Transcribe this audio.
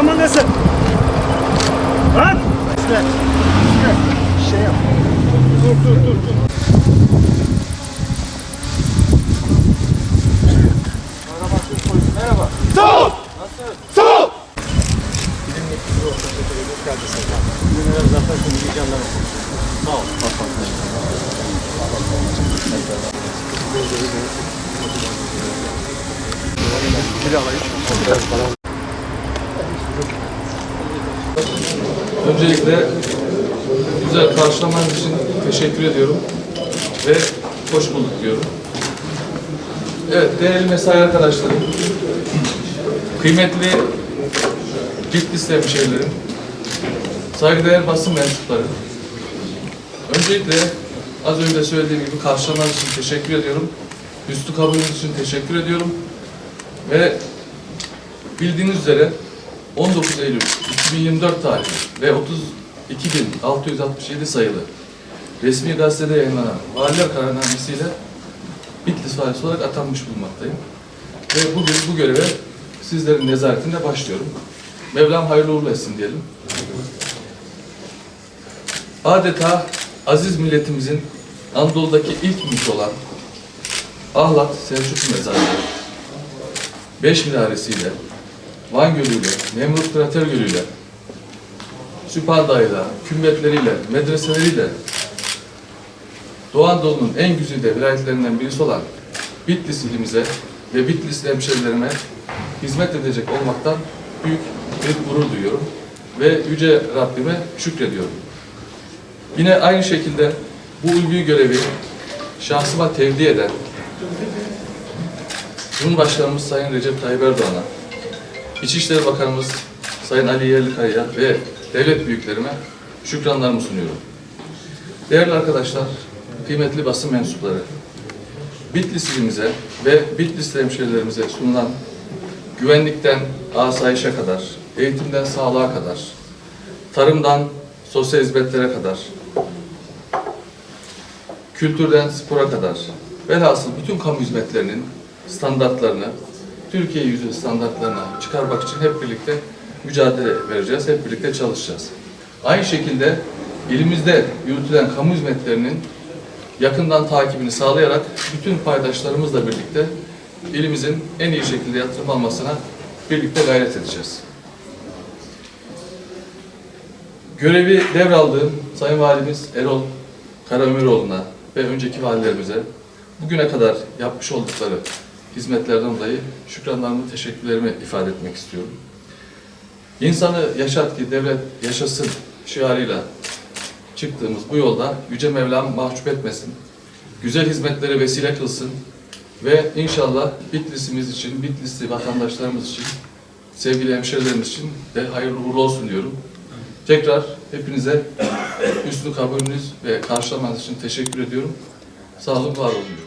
Arkandasın. Lan! İşte. Şey yap. Dur. Merhaba. Sağ ol! Nasıl? Sağ ol! Bilimlik bir orta şekilde hoş geldiniz. Ürünler zaten şimdi canlarım. Sağ ol. Bir alayım. Öncelikle güzel karşılamanız için teşekkür ediyorum ve hoş bulduk diyorum. Evet, değerli mesai arkadaşlarım, kıymetli Bitlis hemşehrilerim, saygıdeğer basın mensupları, öncelikle az önce söylediğim gibi karşılamanız için teşekkür ediyorum. Üstü kabulünüz için teşekkür ediyorum ve bildiğiniz üzere 19 Eylül 2024 tarihli ve 32.667 sayılı resmi gazetede yayınlanan valiler kararnamesiyle Bitlis valisi olarak atanmış bulunmaktayım. Ve bugün bu göreve sizlerin nezaretinde başlıyorum. Mevlam hayırlı uğurlu etsin diyelim. Adeta aziz milletimizin Anadolu'daki ilk mülkü olan Ahlat Selçuklu Mezarlığı 5 minaresiyle, Van Gölü'yle, Nemrut Krater Gölü'yle, Süpardağ'ıyla, kümbetleriyle, medreseleriyle Doğu Anadolu'nun en güzide vilayetlerinden birisi olan Bitlis ilimize ve Bitlisli hemşehrilerime hizmet edecek olmaktan büyük bir gurur duyuyorum ve Yüce Rabbime şükrediyorum. Yine aynı şekilde bu ulvi görevi şahsıma tevdi eden Cumhurbaşkanımız Sayın Recep Tayyip Erdoğan'a, İçişleri Bakanımız Sayın Ali Yerlikaya'ya ve devlet büyüklerime şükranlarımı sunuyorum. Değerli arkadaşlar, kıymetli basın mensupları, Bitlis ilimize ve Bitlisli hemşehrilerimize sunulan güvenlikten asayişe kadar, eğitimden sağlığa kadar, tarımdan sosyal hizmetlere kadar, kültürden spora kadar, velhasıl bütün kamu hizmetlerinin standartlarını, Türkiye yüzü standartlarına çıkarmak için hep birlikte mücadele vereceğiz, hep birlikte çalışacağız. Aynı şekilde ilimizde yürütülen kamu hizmetlerinin yakından takibini sağlayarak bütün paydaşlarımızla birlikte ilimizin en iyi şekilde yatırım almasına birlikte gayret edeceğiz. Görevi devraldığım Sayın Valimiz Erol Karaömeroğlu'na ve önceki valilerimize bugüne kadar yapmış oldukları hizmetlerden dolayı şükranlarımı, teşekkürlerimi ifade etmek istiyorum. İnsanı yaşat ki devlet yaşasın şiarıyla çıktığımız bu yolda Yüce Mevlam mahcup etmesin, güzel hizmetlere vesile kılsın ve inşallah Bitlis'imiz için, Bitlisli vatandaşlarımız için, sevgili hemşehrilerimiz için de hayırlı uğurlu olsun diyorum. Tekrar hepinize üstün kabulünüz ve karşılamanız için teşekkür ediyorum. Sağ olun, var olun.